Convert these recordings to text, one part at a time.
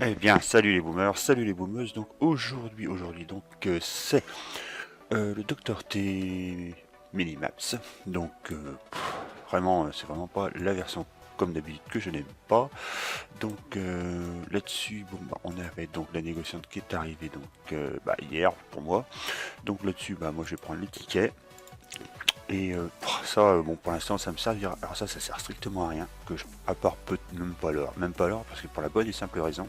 Eh bien, salut les boomers, salut les boomeuses. Donc aujourd'hui, donc c'est le Docteur T Minimaps. Donc vraiment, c'est vraiment pas la version comme d'habitude que je n'aime pas. Donc là-dessus, bon, bah, on avait donc la négociante qui est arrivée donc hier pour moi. Donc là-dessus, bah moi je vais prendre les tickets. Et ça, bon, pour l'instant, ça me servira. Alors ça sert strictement à rien, à part même pas l'heure, parce que pour la bonne et simple raison,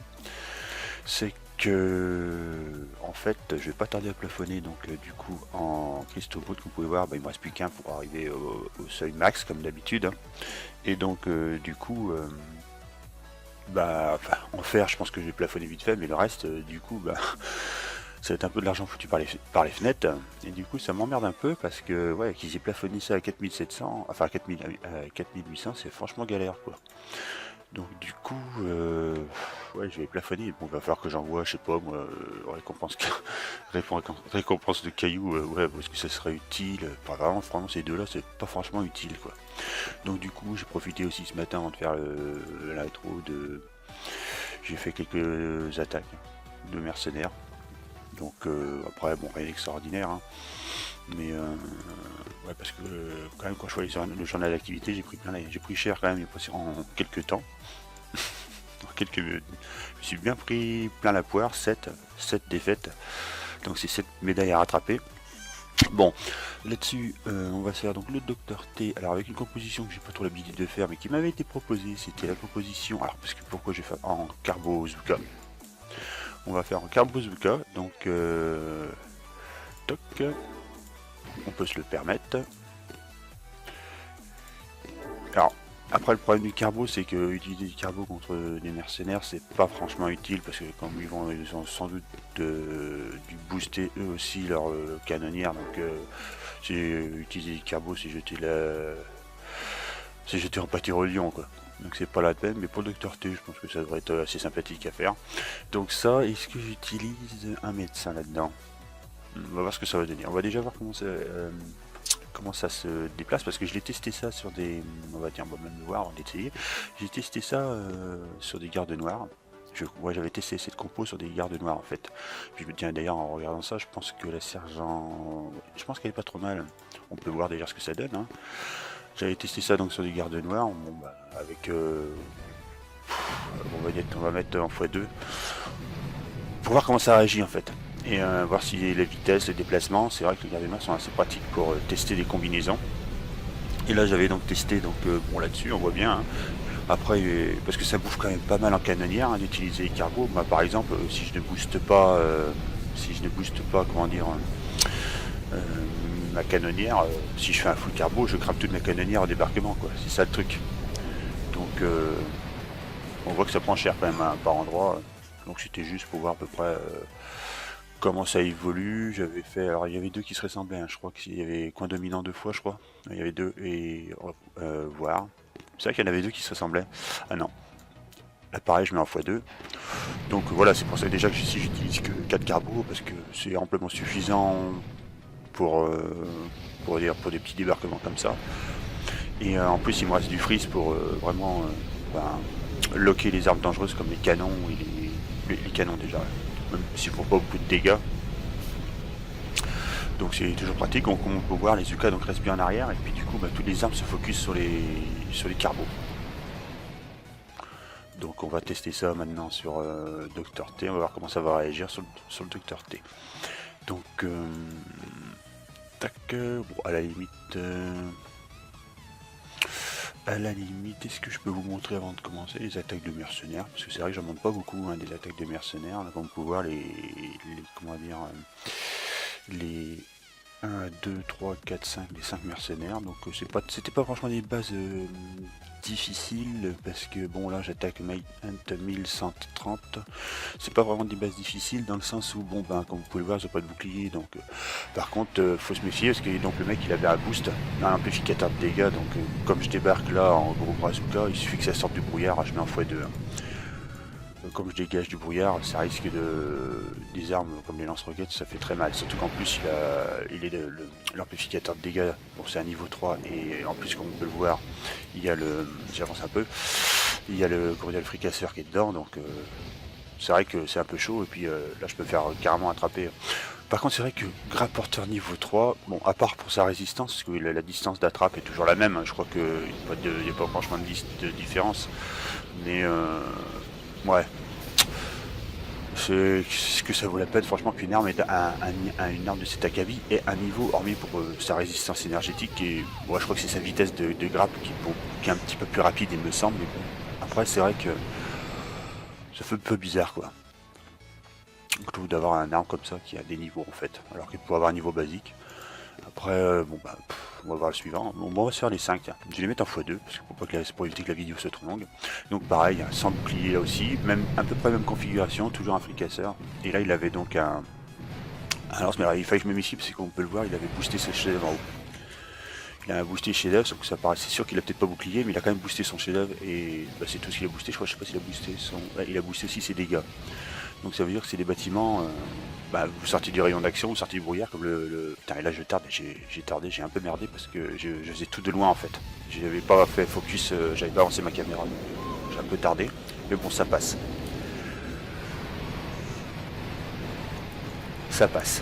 c'est que en fait je vais pas tarder à plafonner donc du coup en cristaux brut, comme vous pouvez voir, bah, il me reste plus qu'un pour arriver au seuil max comme d'habitude, hein. Et donc du coup enfin, en fer je pense que je vais plafonner vite fait, mais le reste du coup ça va être un peu de l'argent foutu par les fenêtres, et du coup ça m'emmerde un peu parce que ouais, qu'ils aient plafonné ça à 4700, enfin 4000, 4800, c'est franchement galère quoi. Donc du coup, ouais, je vais plafonner. Bon, il va falloir que j'envoie, je sais pas moi, récompense de cailloux, ouais, parce que ça serait utile. Enfin, vraiment, franchement, ces deux-là, c'est pas franchement utile, quoi. Donc du coup, j'ai profité aussi ce matin avant de faire l'intro de... J'ai fait quelques attaques de mercenaires. Donc après, bon, rien d'extraordinaire, hein. Mais ouais, parce que quand même, quand je voyais sur le journal d'activité, j'ai pris cher quand même, en quelques temps. Je me suis bien pris plein la poire, 7 défaites. Donc c'est 7 médailles à rattraper. Bon, là-dessus, on va faire donc le Docteur T. Alors avec une composition que j'ai pas trop l'habitude de faire, mais qui m'avait été proposée, c'était la composition. Alors parce que pourquoi je vais faire en Carbo Zuka. On va faire en Carbo Zuka, donc toc, on peut se le permettre. Alors, après, le problème du carbo, c'est que utiliser du carbo contre des mercenaires, c'est pas franchement utile parce que comme ils ont sans doute dû booster eux aussi leur canonnière, donc utiliser du carbo, c'est jeter en pâture au lion, quoi. Donc c'est pas la peine, mais pour le Docteur T, je pense que ça devrait être assez sympathique à faire. Donc ça, est-ce que j'utilise un médecin là-dedans? On va voir ce que ça va donner. On va déjà voir comment ça se déplace, parce que je l'ai testé ça sur des... On va dire, on va même le voir, on va l'essayer. J'ai testé ça sur des gardes noirs. Moi j'avais testé cette compo sur des gardes noirs en fait. Puis je me tiens d'ailleurs en regardant ça, je pense que la sergent... Je pense qu'elle est pas trop mal. On peut voir d'ailleurs ce que ça donne, hein. J'avais testé ça donc sur des gardes noirs, bon, bah, avec... on va mettre en x2 pour voir comment ça réagit en fait. Et voir si la vitesse, le déplacement, c'est vrai que les gardes noirs sont assez pratiques pour tester des combinaisons. Et là j'avais donc testé, donc bon là-dessus on voit bien, hein. Après, parce que ça bouffe quand même pas mal en canonnière, hein, d'utiliser les cargos. Moi par exemple, si je ne booste pas, comment dire, euh, ma canonnière, si je fais un full carbo, je crame toute ma canonnière au débarquement, quoi. C'est ça le truc. Donc on voit que ça prend cher quand même, hein, par endroit. Donc c'était juste pour voir à peu près comment ça évolue. J'avais fait, alors il y avait deux qui se ressemblaient, hein. Je crois qu'il y avait coin dominant deux fois, je crois. Il y avait deux et voir. C'est vrai qu'il y en avait deux qui se ressemblaient. Ah non. Là pareil, je mets en x2. Donc voilà, c'est pour ça déjà que ici j'utilise que 4 carbos parce que c'est amplement suffisant pour pour des petits débarquements comme ça. Et en plus il me reste du freeze pour vraiment loquer les armes dangereuses comme les canons et les canons déjà. Même s'ils font pas beaucoup de dégâts. Donc c'est toujours pratique. Donc on peut voir les UK donc restent bien en arrière et puis du coup toutes les armes se focus sur les carbos. Donc on va tester ça maintenant sur Dr T, on va voir comment ça va réagir sur le Dr T. Donc tac, bon, à la limite, est-ce que je peux vous montrer avant de commencer les attaques de mercenaires? Parce que c'est vrai que j'en montre pas beaucoup, hein, des attaques de mercenaires. Là, comme vous pouvez voir comment dire, les 1, 2, 3, 4, 5, les 5 mercenaires. Donc c'était pas franchement des bases difficiles, parce que bon là j'attaque Hunt 1130. C'est pas vraiment des bases difficiles dans le sens où bon comme vous pouvez le voir j'ai pas de bouclier, donc par contre faut se méfier parce que donc le mec il avait un boost, un amplificateur de dégâts, donc comme je débarque là en gros brazuca, il suffit que ça sorte du brouillard, je mets en x2, hein. Comme je dégage du brouillard, ça risque des armes comme les lance-roquettes, ça fait très mal. Surtout qu'en plus, il est l'amplificateur de dégâts, bon, c'est un niveau 3, et en plus, comme on peut le voir, il y a j'avance un peu, il y a le fricasseur qui est dedans, donc c'est vrai que c'est un peu chaud, et puis là je peux faire carrément attraper. Par contre c'est vrai que grappe porteur niveau 3, bon à part pour sa résistance, parce que la distance d'attrape est toujours la même, hein, je crois qu'il n'y a pas franchement de différence, mais ouais, c'est ce que ça vaut la peine franchement qu'une arme ait une arme de cet acabit et un niveau, hormis pour sa résistance énergétique, et ouais, je crois que c'est sa vitesse de grappe qui est un petit peu plus rapide il me semble, mais bon, après c'est vrai que ça fait un peu bizarre quoi. Je trouve d'avoir un arme comme ça qui a des niveaux en fait, alors qu'il pourrait avoir un niveau basique. Après, bon bah, on va voir le suivant. Bon, on va se faire les 5, tiens. Je vais les mettre en x2, parce que pour éviter que la vidéo soit trop longue. Donc pareil, sans bouclier là aussi, même à peu près même configuration, toujours un fricasseur. Et là il avait donc un lance, mais alors il fallait que je me mets ici, parce que comme on peut le voir, il avait boosté ses chefs en haut. Il a boosté chez d'œuvre, sauf que ça paraît, c'est sûr qu'il a peut-être pas bouclier, mais il a quand même boosté son chef d'œuvre, et bah, c'est tout ce qu'il a boosté, je crois, je sais pas s'il a boosté son. Ouais, il a boosté aussi ses dégâts. Donc ça veut dire que c'est des bâtiments, bah, vous sortez du rayon d'action, vous sortez du brouillard, comme Putain, et là je tarde, j'ai tardé, j'ai un peu merdé parce que je faisais tout de loin en fait. J'avais pas fait focus, j'avais pas avancé ma caméra, donc j'ai un peu tardé, mais bon ça passe. Ça passe.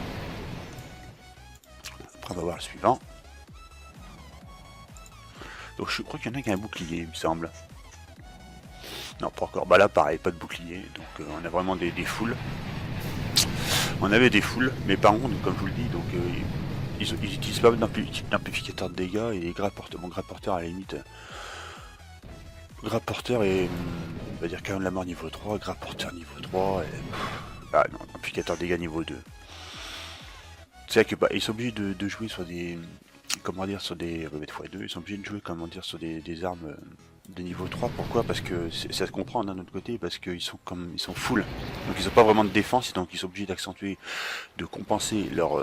Après on va voir le suivant. Donc je crois qu'il y en a qui a un bouclier, il me semble. Non, pas encore. Bah là, pareil, pas de bouclier. Donc on a vraiment des foules. On avait des foules, mais par contre, comme je vous le dis, donc ils utilisent pas d'amplificateur de dégâts et mon grapporteur à la limite. Grapporteur est, on va dire quand même la mort niveau 3, grapporteur niveau 3, et, ah non, amplificateur de dégâts niveau 2. C'est vrai que bah, ils sont obligés de jouer sur des, comment dire, sur des remettre x2, ils sont obligés de jouer, comment dire, sur des armes de niveau 3. Pourquoi? Parce que ça se comprend d'un autre côté, parce qu'ils sont full, donc ils n'ont pas vraiment de défense, et donc ils sont obligés d'accentuer, de compenser leur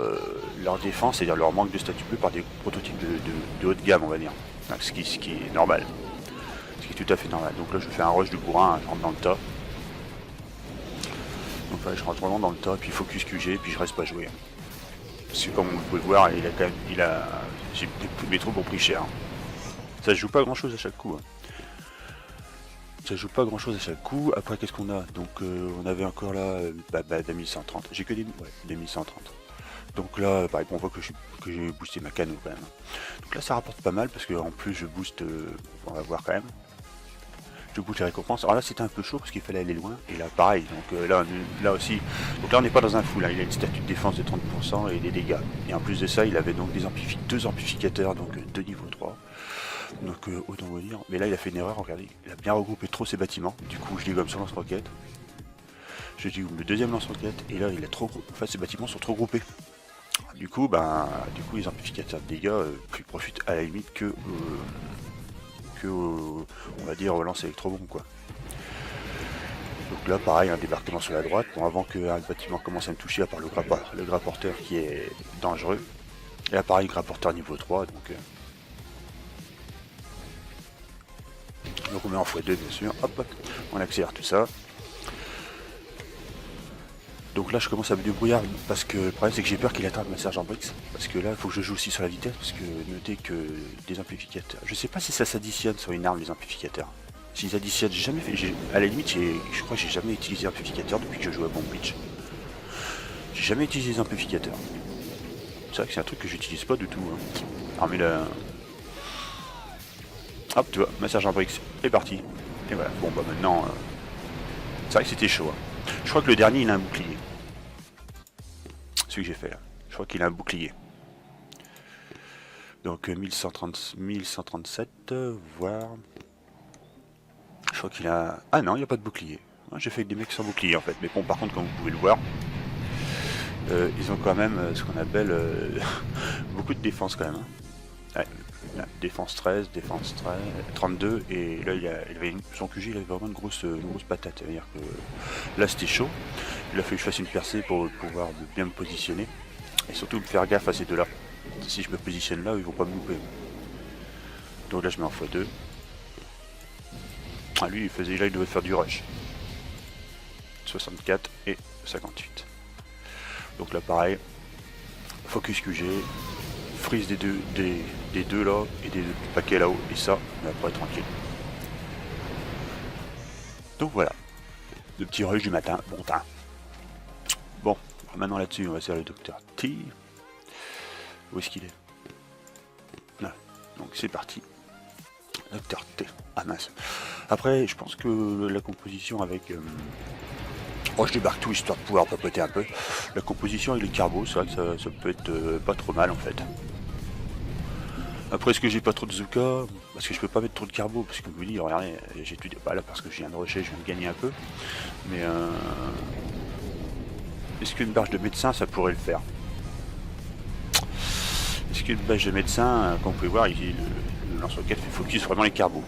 défense, c'est-à-dire leur manque de statut bleu, par des prototypes de haut de gamme, on va dire. Donc, ce qui est normal, ce qui est tout à fait normal. Donc là je fais un rush de bourrin, je rentre dans le tas. Donc là je rentre vraiment dans le tas, puis focus QG, puis je reste pas jouer. Parce que comme vous pouvez le voir, mes troupes ont pris cher. Ça se joue pas grand chose à chaque coup. Hein. Ça joue pas grand chose à chaque coup. Après qu'est-ce qu'on a? Donc on avait encore là des 1130. J'ai que des 1130. Donc là, pareil, on voit que j'ai boosté ma cano quand même. Donc là ça rapporte pas mal parce que en plus je booste, on va voir quand même. Je booste les récompenses. Alors là c'était un peu chaud parce qu'il fallait aller loin. Et là pareil, donc là aussi. Donc là on n'est pas dans un full, hein. Il a une statut de défense de 30% et des dégâts. Et en plus de ça, il avait donc deux amplificateurs, donc de niveau 3. Donc autant vous dire, mais là il a fait une erreur, regardez, il a bien regroupé trop ses bâtiments, du coup je dégomme son lance-roquette, je dégomme le deuxième lance-roquette, et là il a trop, en fait ses bâtiments sont trop groupés. Du coup les amplificateurs de dégâts ils profitent à la limite que on va dire lance électrobombe quoi. Donc là pareil, un débarquement sur la droite, bon avant qu'un bâtiment commence à me toucher, à part le grapporteur qui est dangereux. Et là pareil, grapporteur niveau 3, donc on met en x2 bien sûr, hop, on accélère tout ça. Donc là je commence à me débrouiller parce que le problème c'est que j'ai peur qu'il attrape ma sergent Brix. Parce que là il faut que je joue aussi sur la vitesse, parce que notez que des amplificateurs, je sais pas si ça s'additionne sur une arme les amplificateurs. S'ils additionnent, j'ai jamais fait, à la limite je crois que j'ai jamais utilisé amplificateur depuis que je joue à Bomb Beach. J'ai jamais utilisé les amplificateurs. C'est vrai que c'est un truc que j'utilise pas du tout. Hein. Alors mais là... Hop, tu vois, ma sergent Brix est parti. Et voilà, bon bah maintenant... C'est vrai que c'était chaud. Hein. Je crois que le dernier il a un bouclier. Celui que j'ai fait là. Je crois qu'il a un bouclier. Donc 1137, voire... Je crois qu'il a... Ah non, il n'y a pas de bouclier. J'ai fait avec des mecs sans bouclier en fait. Mais bon, par contre, comme vous pouvez le voir, ils ont quand même ce qu'on appelle beaucoup de défense quand même. Hein. Ouais. Là, défense 13, défense 13, 32, et là il avait son QG, il avait vraiment une grosse patate. C'est-à-dire que là c'était chaud. Il a fallu que je fasse une percée pour pouvoir bien me positionner. Et surtout me faire gaffe à ces deux-là. Si je me positionne là, ils vont pas me louper. Donc là je mets en x2. Ah, lui il devait faire du rush. 64 et 58. Donc là pareil, focus QG, freeze des deux là et du paquet là-haut, et ça on va pas être tranquille. Donc voilà. de petit rush du matin. Bon teint. Bon, maintenant là-dessus, on va faire le docteur T. Où est-ce qu'il est, là. Donc c'est parti. Docteur T. Ah mince. Après, je pense que la composition avec... oh, je débarque tout histoire de pouvoir papoter un peu. La composition avec les carbos, c'est vrai que ça peut être pas trop mal en fait. Après, est-ce que j'ai pas trop de Zuka? Parce que je peux pas mettre trop de carbo, parce que je vous dis, regardez, j'ai tout... Bah là, parce que je viens de rusher, je viens de gagner un peu. Mais est-ce qu'une barge de médecin, ça pourrait le faire? Est-ce qu'une barge de médecin, comme vous pouvez voir, ici, le lance-roquette fait focus vraiment les carbos.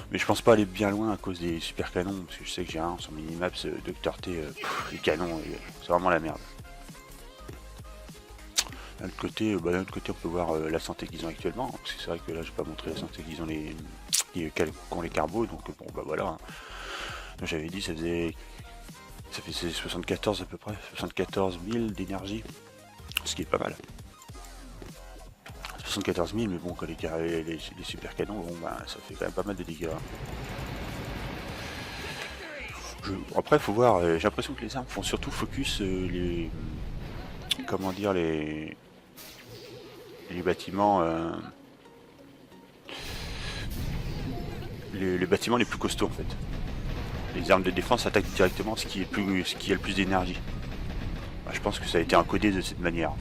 Mais je pense pas aller bien loin à cause des super canons, parce que je sais que j'ai un sur Minimaps, Dr T, les canons, c'est vraiment la merde. D'un autre côté, on peut voir la santé qu'ils ont actuellement, parce que c'est vrai que là, je vais pas montrer la santé qu'ils ont qu'ont les carbos, donc bon, bah voilà. Donc j'avais dit, ça faisait 74 à peu près, 74 000 d'énergie, ce qui est pas mal. 74 000, mais bon, quand les super canons, bon, bah, ça fait quand même pas mal de dégâts. Après, faut voir, j'ai l'impression que les armes font surtout focus comment dire, les bâtiments, les bâtiments les plus costauds en fait. Les armes de défense attaquent directement ce qui a le plus d'énergie. Bah, je pense que ça a été encodé de cette manière.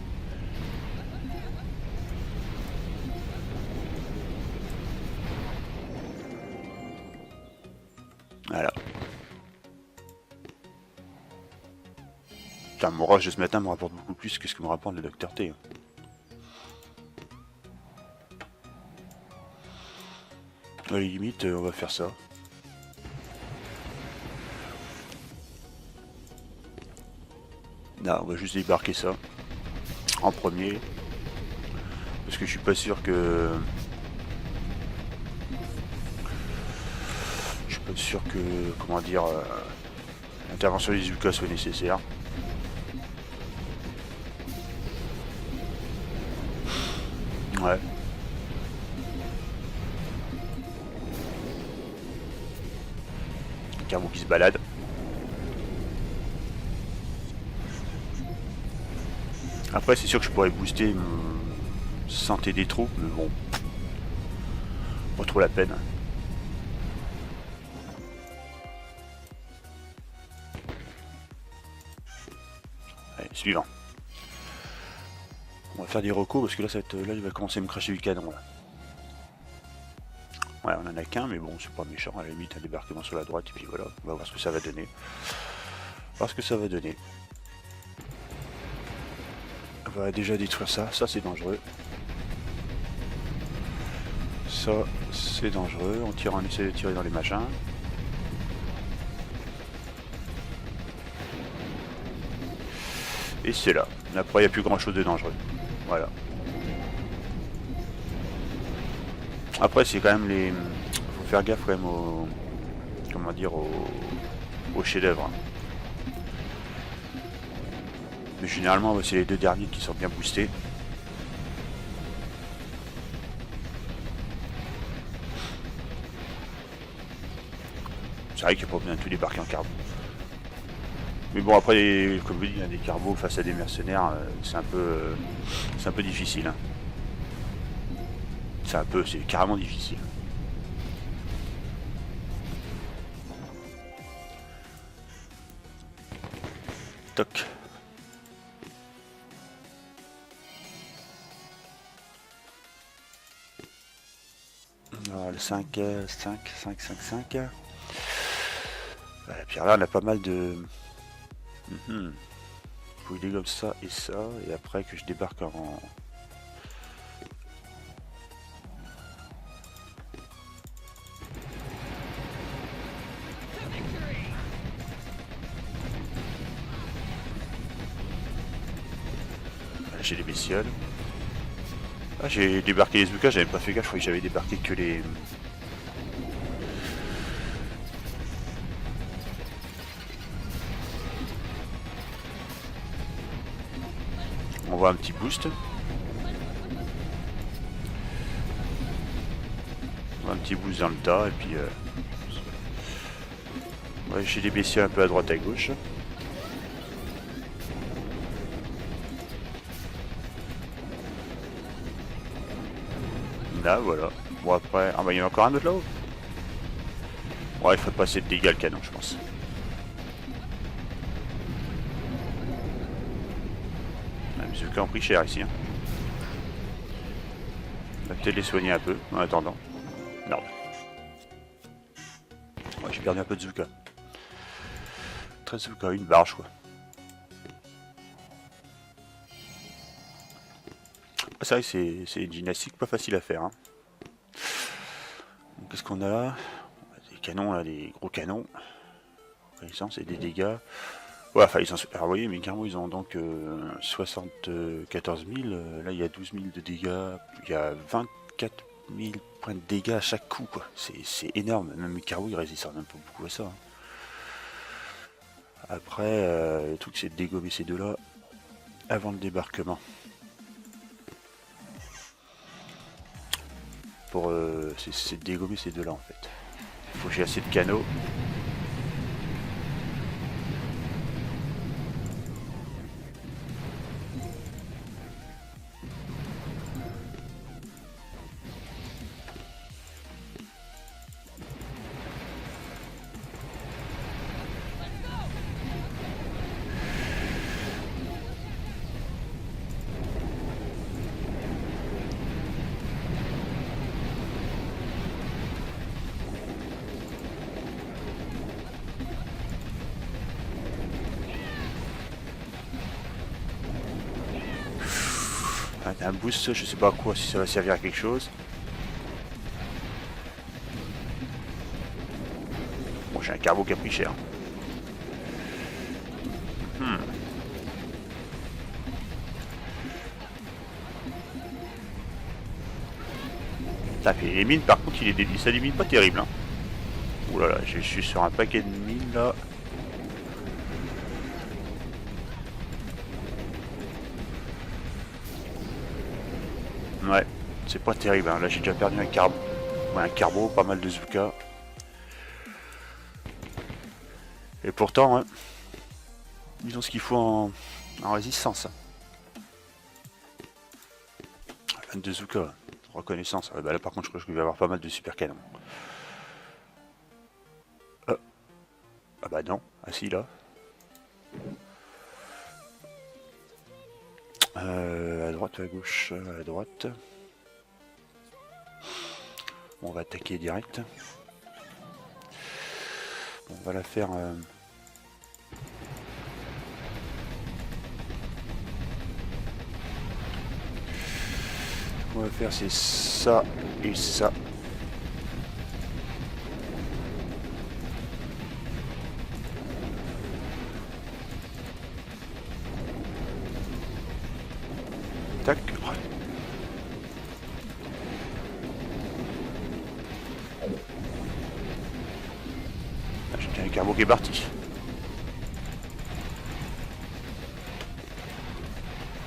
Voilà. Putain, mon rush de ce matin me rapporte beaucoup plus que ce que me rapporte le Dr T. À la limite, on va faire ça. Non, on va juste débarquer ça en premier. Parce que je suis pas sûr que... comment dire, l'intervention des Zuka soit nécessaire. Ouais. Un carbo qui se balade. Après, c'est sûr que je pourrais booster santé des troupes, mais bon, pas trop la peine. Allez, suivant. On va faire des recos parce que là, là, il va commencer à me cracher du canon. Là. Ouais, on en a qu'un, mais bon, c'est pas méchant. À la limite, un débarquement sur la droite, et puis voilà, on va voir ce que ça va donner. On va déjà détruire ça, c'est dangereux. Ça, c'est dangereux. On essaie de tirer dans les machins. Et c'est là. Après, il n'y a plus grand chose de dangereux. Voilà. Après, c'est quand même les... faut faire gaffe quand même au... comment dire, au chef-d'œuvre. Mais généralement, c'est les deux derniers qui sont bien boostés. C'est vrai qu'il n'y a pas besoin de tout débarquer en carbo. Mais bon, après, comme je dis, des carbos face à des mercenaires, c'est un peu difficile. Hein. C'est carrément difficile. Toc. Alors, le 5. Puis là, on a pas mal de... Faut aider comme ça et ça, et après que je débarque en... J'ai les bestioles. Ah, j'ai débarqué les Zuka, j'avais pas fait gaffe, je croyais que j'avais débarqué que les... On voit un petit boost. On voit un petit boost dans le tas, et puis... Ouais, j'ai des baissiers un peu à droite à gauche. Là, voilà. Bon, après... Ah bah, il y en a encore un autre là-haut. Ouais, il ferait pas assez de dégâts le canon, je pense. Ah, mais ceux qui ont pris cher ici. Hein. On va peut-être les soigner un peu, en attendant. Merde. Ouais, j'ai perdu un peu de Zuka. 13 Zuka, une barge, quoi. C'est vrai que c'est une gymnastique pas facile à faire. Hein. Qu'est-ce qu'on a là? Des canons, là, des gros canons. Connaissance et des dégâts. Ouais, enfin, ils sont super envoyés, mais carrément, ils ont donc 74 000. Là, il y a 12 000 de dégâts. Il y a 24 000 points de dégâts à chaque coup, quoi. C'est énorme. Même les carreaux, ils résistent même pas beaucoup à ça. Hein. Après, le truc, c'est de dégommer ces deux-là avant le débarquement. C'est de dégommer ces deux-là, en fait. Il faut que j'ai assez de canaux. Un boost, je sais pas à quoi, si ça va servir à quelque chose. Bon, j'ai un carbo qui a pris cher. Ça fait les mines, par contre, ça les mines pas terrible. Hein. Ouh là là, je suis sur un paquet de mines là. Ouais, c'est pas terrible. Hein. Là, j'ai déjà perdu un carbo. Ouais, un carbo, pas mal de Zuka. Et pourtant, hein, ils ont ce qu'il faut en résistance. 22 Zuka, reconnaissance. Ouais, bah là, par contre, je crois que je vais avoir pas mal de super canons. Ah bah non, ah si là. À droite ou à gauche? À droite. Bon, on va attaquer direct. Bon, on va la faire... Ce qu'on va faire, c'est ça et ça. Tac. Ah, j'ai un carbo qui est parti.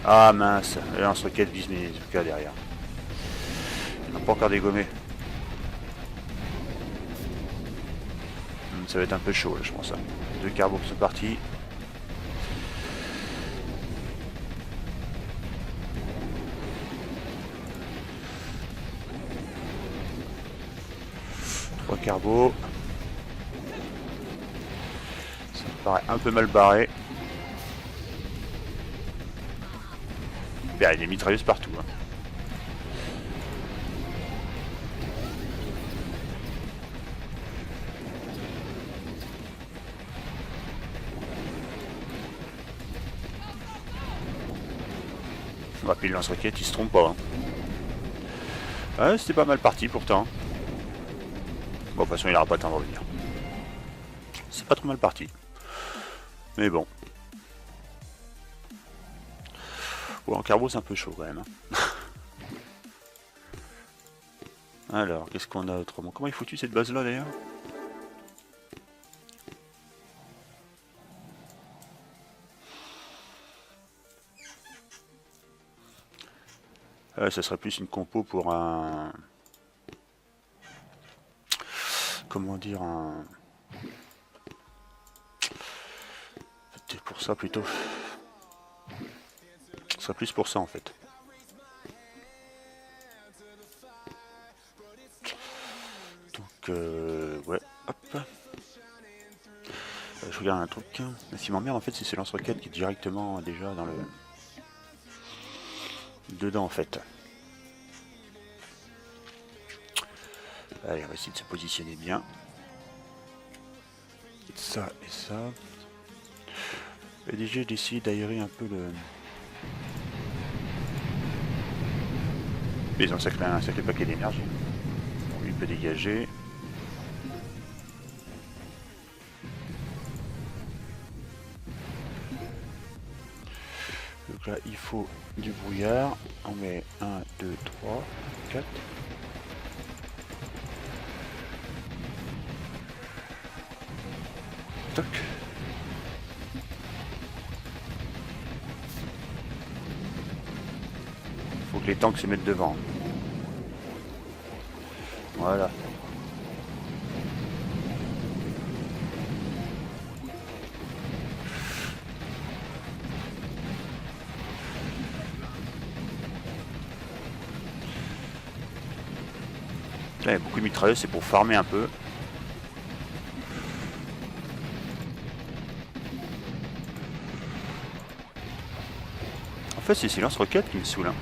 Ah mince, le lance-roquette vise mes Zuka derrière. Il n'a pas encore dégommé. Ça va être un peu chaud là, je pense. Deux carbos qui sont partis. Trois carbos. Ça me paraît un peu mal barré. Il y a des mitrailleuses partout. Hein. On va puis le lance-roquette, il se trompe pas. Hein. Ouais, c'était pas mal parti pourtant. Bon, de toute façon, il n'aura pas le temps de revenir. C'est pas trop mal parti. Mais bon. Bon, en carbo, c'est un peu chaud quand même. Hein. Alors, qu'est-ce qu'on a autrement? Comment est foutu cette base-là d'ailleurs? Ça serait plus une compo pour un... Comment dire, ça plutôt. Ce sera plus pour ça en fait. Donc ouais, hop. Je regarde un truc. Ce qui m'emmerde en fait, c'est ce lance-roquette qui est directement déjà dans le dedans en fait. Allez, on va essayer de se positionner bien. Ça et ça. Et déjà d'essayer d'aérer un peu le. Mais ils ont un sacré paquet d'énergie. Bon, lui il peut dégager. Donc là il faut du brouillard. On met 1, 2, 3, 4. Toc. Faut que les tanks se mettent devant. Voilà. Là, il y a beaucoup de mitrailleuses, c'est pour farmer un peu. En fait, c'est ces lance-roquettes qui me saoulent. Hein.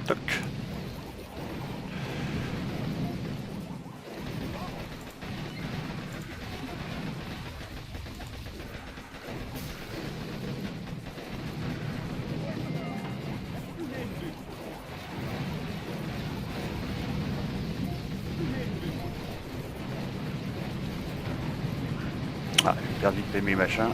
Toc. Ah, j'ai perdu vite mes machins.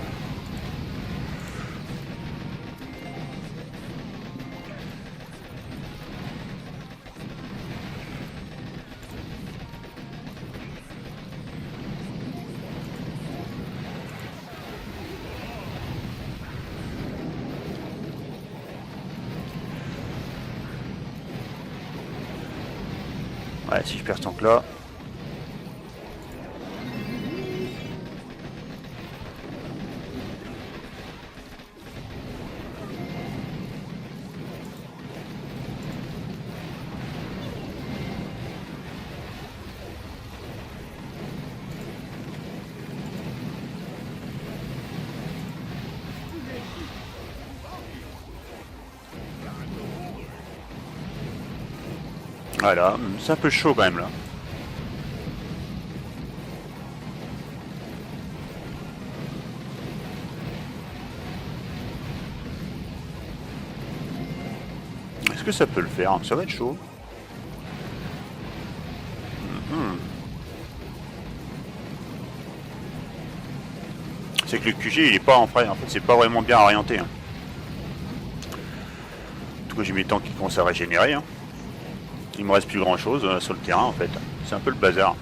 Ouais, si je perds ce tank là. Voilà, c'est un peu chaud quand même là. Est-ce que ça peut le faire? Ça va être chaud. C'est que le QG il est pas en fait c'est pas vraiment bien orienté. Hein. En tout cas j'ai mes tanks qui commencent à régénérer. Hein. Il me reste plus grand chose sur le terrain en fait. C'est un peu le bazar.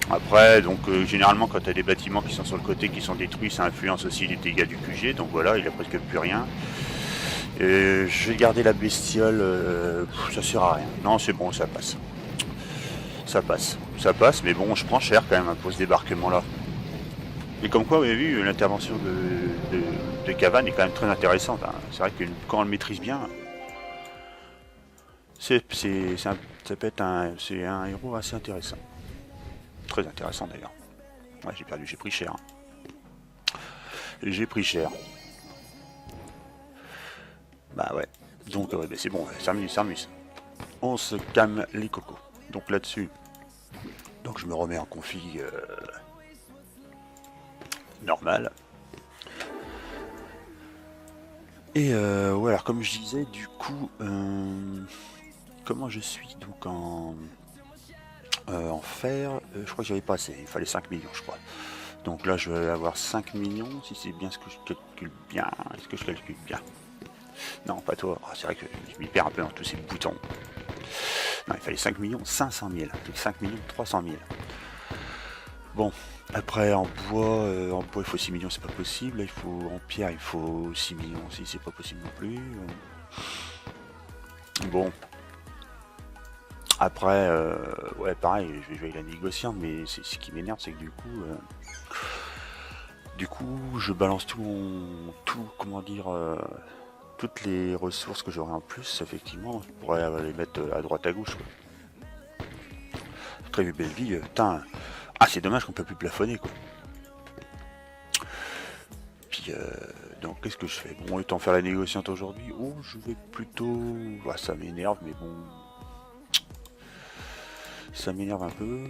Après, donc généralement quand tu as des bâtiments qui sont sur le côté qui sont détruits, ça influence aussi les dégâts du QG. Donc voilà, il a presque plus rien. Je vais garder la bestiole, ça sert à rien. Non c'est bon, ça passe. Ça passe, mais bon je prends cher quand même hein, pour ce débarquement là. Et comme quoi, vous avez vu, l'intervention de Cavan est quand même très intéressante. Hein. C'est vrai que quand on le maîtrise bien, ça peut être c'est un héros assez intéressant. Très intéressant d'ailleurs. Ouais, j'ai perdu, j'ai pris cher. Hein. J'ai pris cher. Bah ouais. Donc bah, c'est bon, ça amuse. On se calme les cocos. Donc là-dessus, donc je me remets en config normal. Et ouais, alors comme je disais, du coup, comment je suis donc en fer, je crois que j'avais pas assez, il fallait 5 millions je crois. Donc là je vais avoir 5 millions, si c'est bien ce que je calcule bien. Est-ce que je calcule bien? Non, pas toi, oh, c'est vrai que je m'y perds un peu dans tous ces boutons. Non, il fallait 5 millions 500 000, 5 millions 300 000. Bon, après en bois il faut 6 millions, c'est pas possible. Là, il faut en pierre, il faut 6 millions aussi, c'est pas possible non plus. Bon, après, ouais, pareil, je vais jouer avec la négociante, mais ce qui m'énerve, c'est que du coup, je balance comment dire, toutes les ressources que j'aurai en plus, effectivement, je pourrais les mettre à droite à gauche, quoi. Très belle vie, putain. Ah, c'est dommage qu'on peut plus plafonner, quoi. Puis, donc, qu'est-ce que je fais? Bon, autant faire la négociante aujourd'hui. Oh, je vais plutôt. Ah, ça m'énerve, mais bon. Ça m'énerve un peu.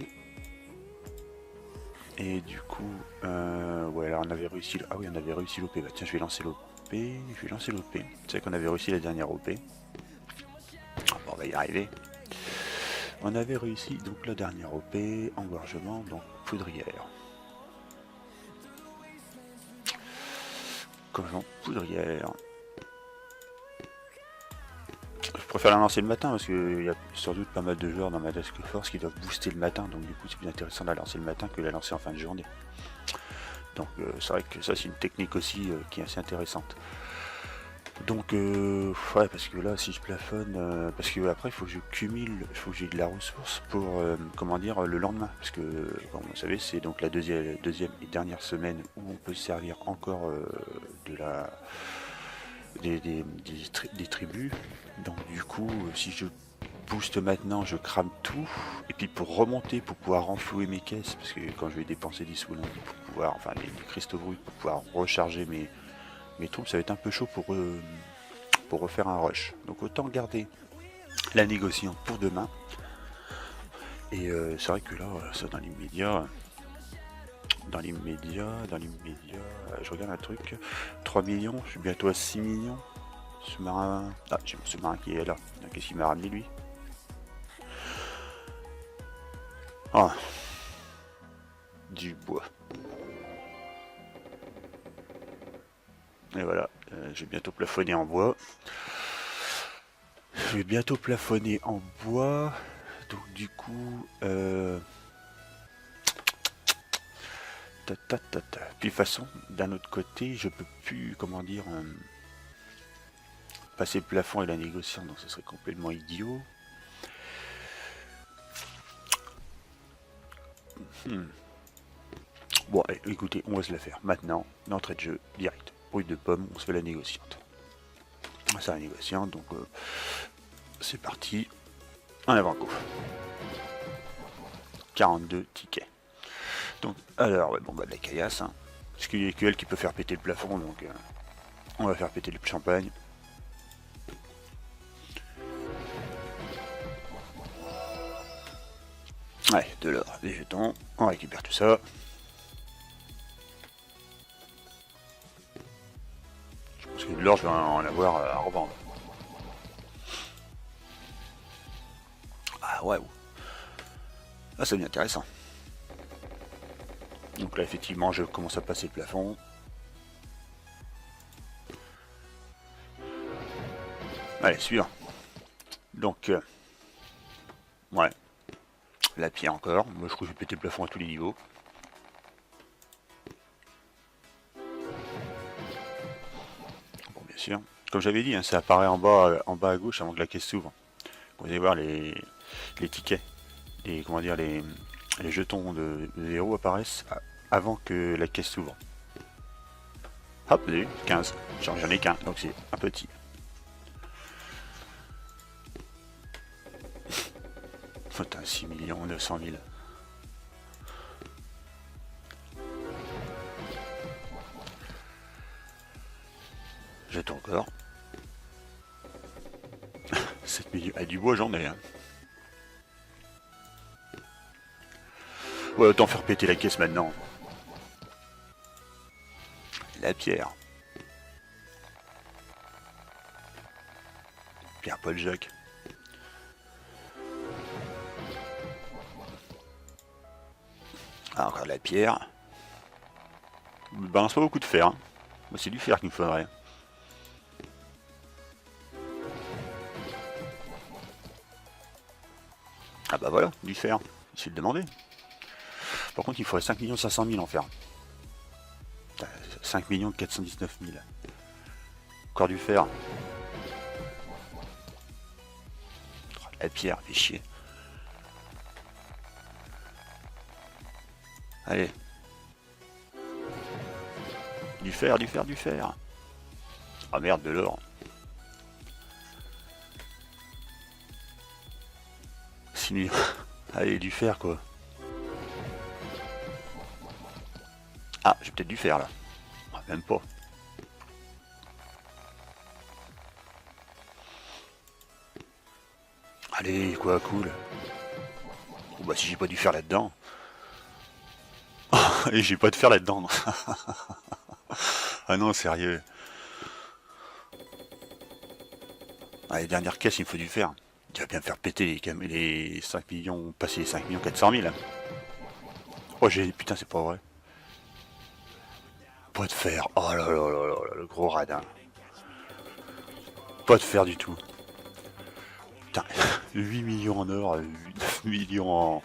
Et du coup, ouais, alors on avait réussi. Ah oui, on avait réussi l'OP. Bah tiens, je vais lancer l'OP. Je vais lancer l'OP. Tu sais qu'on avait réussi la dernière OP. Bon, on va y arriver. On avait réussi donc la dernière OP, engorgement, donc poudrière. Engorgement, poudrière. Je préfère la lancer le matin parce qu'il y a sans doute pas mal de joueurs dans ma Task Force qui doivent booster le matin, donc du coup c'est plus intéressant de la lancer le matin que de la lancer en fin de journée. Donc c'est vrai que ça c'est une technique aussi qui est assez intéressante. Donc ouais, parce que là si je plafonne, parce que après il faut que je cumule, il faut que j'ai de la ressource pour comment dire le lendemain, parce que comme vous savez c'est donc la deuxième et dernière semaine où on peut se servir encore de la des tribus. Donc du coup si je booste maintenant, je crame tout, et puis pour remonter, pour pouvoir renflouer mes caisses, parce que quand je vais dépenser des sous pour pouvoir, enfin des cristaux bruts pour pouvoir recharger mes troupes, ça va être un peu chaud pour refaire un rush. Donc autant garder la négociante pour demain. Et c'est vrai que là, ça dans l'immédiat, je regarde un truc, 3 millions, je suis bientôt à 6 millions. Sous-marin, ah j'ai mon sous-marin qui est là, qu'est-ce qu'il m'a ramené lui? Ah, du bois. Et voilà, je vais bientôt plafonner en bois. Je vais bientôt plafonner en bois. Donc du coup, ta. Puis de toute façon, d'un autre côté, je peux plus, comment dire, passer le plafond et la négociante, donc ce serait complètement idiot. Bon, allez, écoutez, on va se la faire. Maintenant, d'entrée de jeu, direct. Brut de pomme, on se fait la négociante. C'est la négociante, donc c'est parti. En avant go. 42 tickets. Donc, alors, ouais, bon, bah, de la caillasse, hein. Parce qu'il n'y a que elle qui peut faire péter le plafond, donc on va faire péter le champagne. Ouais, de l'or, des jetons, on récupère tout ça. Je pense que de l'or, je vais en avoir à revendre. Ah ouais, ah, ça devient intéressant. Donc là, effectivement, je commence à passer le plafond. Allez, suivant. Donc, ouais, la pierre encore. Moi, je crois que je vais péter le plafond à tous les niveaux. Bon, bien sûr. Comme j'avais dit, hein, ça apparaît en bas à gauche avant que la caisse s'ouvre. Vous allez voir les tickets, comment dire, les jetons de héros apparaissent avant que la caisse s'ouvre. Hop, vous avez vu, 15. J'en ai qu'un, donc c'est un petit. Putain, 6 900 000. Jetons encore. 7 millions. Ah, du bois, j'en ai. Hein. Ouais, autant faire péter la caisse maintenant. La pierre. Pierre-Paul Jacques. Ah, encore de la pierre. Je balance pas beaucoup de fer. Hein. Bah, c'est du fer qu'il me faudrait. Ah bah voilà, du fer. C'est le demander. Par contre, il faudrait 5 500 000 en faire. 5 419 000. Encore du fer. La pierre, fait chier. Allez. Du fer, du fer, du fer. Ah merde, de l'or. 6 millions. Allez, du fer quoi. Ah, j'ai peut-être du fer là. Ah, même pas. Allez, quoi, cool. Oh, bah si j'ai pas du fer là-dedans. Et j'ai pas de fer là-dedans. Ah non, sérieux. Allez, dernière caisse, il me faut du fer. Tu vas bien me faire péter les 5 millions, passer les 5 400 000. Hein. Oh, putain, c'est pas vrai. Pas de fer. Oh là là là là, le gros radin. Pas de fer du tout. Putain, 8 millions en or, 9 millions en...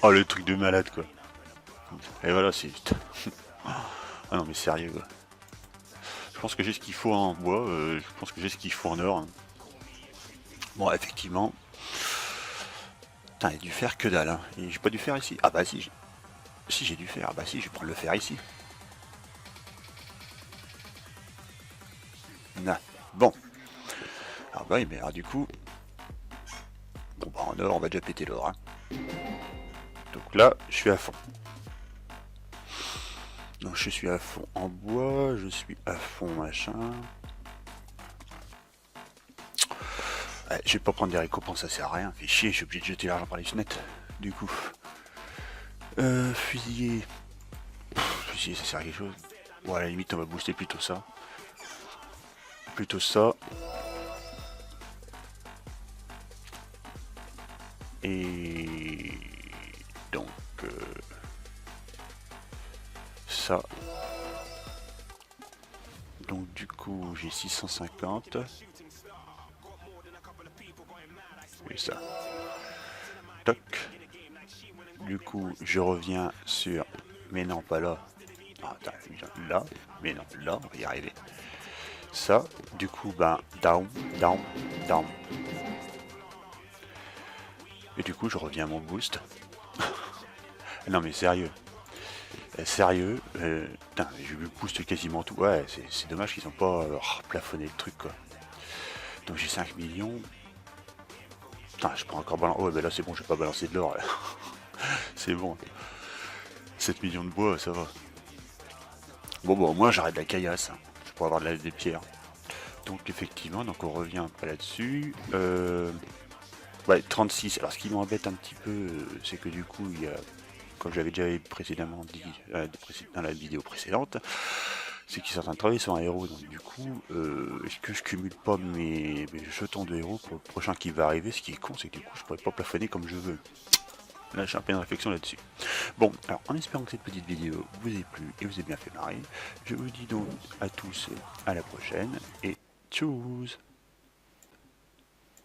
Oh, le truc de malade, quoi. Et voilà, c'est... Ah non, mais sérieux, quoi. Je pense que j'ai ce qu'il faut en bois, je pense que j'ai ce qu'il faut en or. Hein. Bon, effectivement. Putain, il y a du fer que dalle. Hein. Et j'ai pas du fer ici. Ah bah si, si j'ai du fer. Ah bah si, je vais prendre le fer ici. Nah. Bon. Ah bah oui, mais alors, du coup... Bon bah en or, on va déjà péter l'or. Hein. Donc là, je suis à fond. Donc je suis à fond en bois, je suis à fond machin. Ouais, je vais pas prendre des récompenses, ça sert à rien. Fait chier, je suis obligé de jeter l'argent par les fenêtres. Du coup. Fusilier. Fusilier, ça sert à quelque chose. Bon, à la limite, on va booster plutôt ça. Plutôt ça. Et donc ça. Donc du coup j'ai 650. Oui ça. Toc. Du coup je reviens sur. Mais non pas là. Ah, là. Mais non là on va y arriver. Ça. Du coup ben down, down, down. Et du coup je reviens à mon boost. Non mais sérieux. Sérieux, putain, j'ai vu boost quasiment tout. Ouais, c'est dommage qu'ils ont pas plafonné le truc quoi. Donc j'ai 5 millions. Putain, je prends encore balance. Oh, ben là c'est bon, je vais pas balancer de l'or. C'est bon. 7 millions de bois, ça va. Bon, bon, moi j'arrête la caillasse. Hein. Je pourrais avoir des pierres. Donc effectivement, donc on revient pas là-dessus. Ouais, 36. Alors ce qui m'embête un petit peu, c'est que du coup, il y a, comme j'avais déjà précédemment dit dans la vidéo précédente, c'est qu'ils sont en train de travailler sur un héros. Donc du coup, est-ce que je cumule pas mes jetons de héros pour le prochain qui va arriver? Ce qui est con, c'est que du coup, je pourrais pas plafonner comme je veux. Là, j'ai un peu de réflexion là-dessus. Bon, alors en espérant que cette petite vidéo vous ait plu et vous ait bien fait marrer, je vous dis donc à tous à la prochaine et tchuss.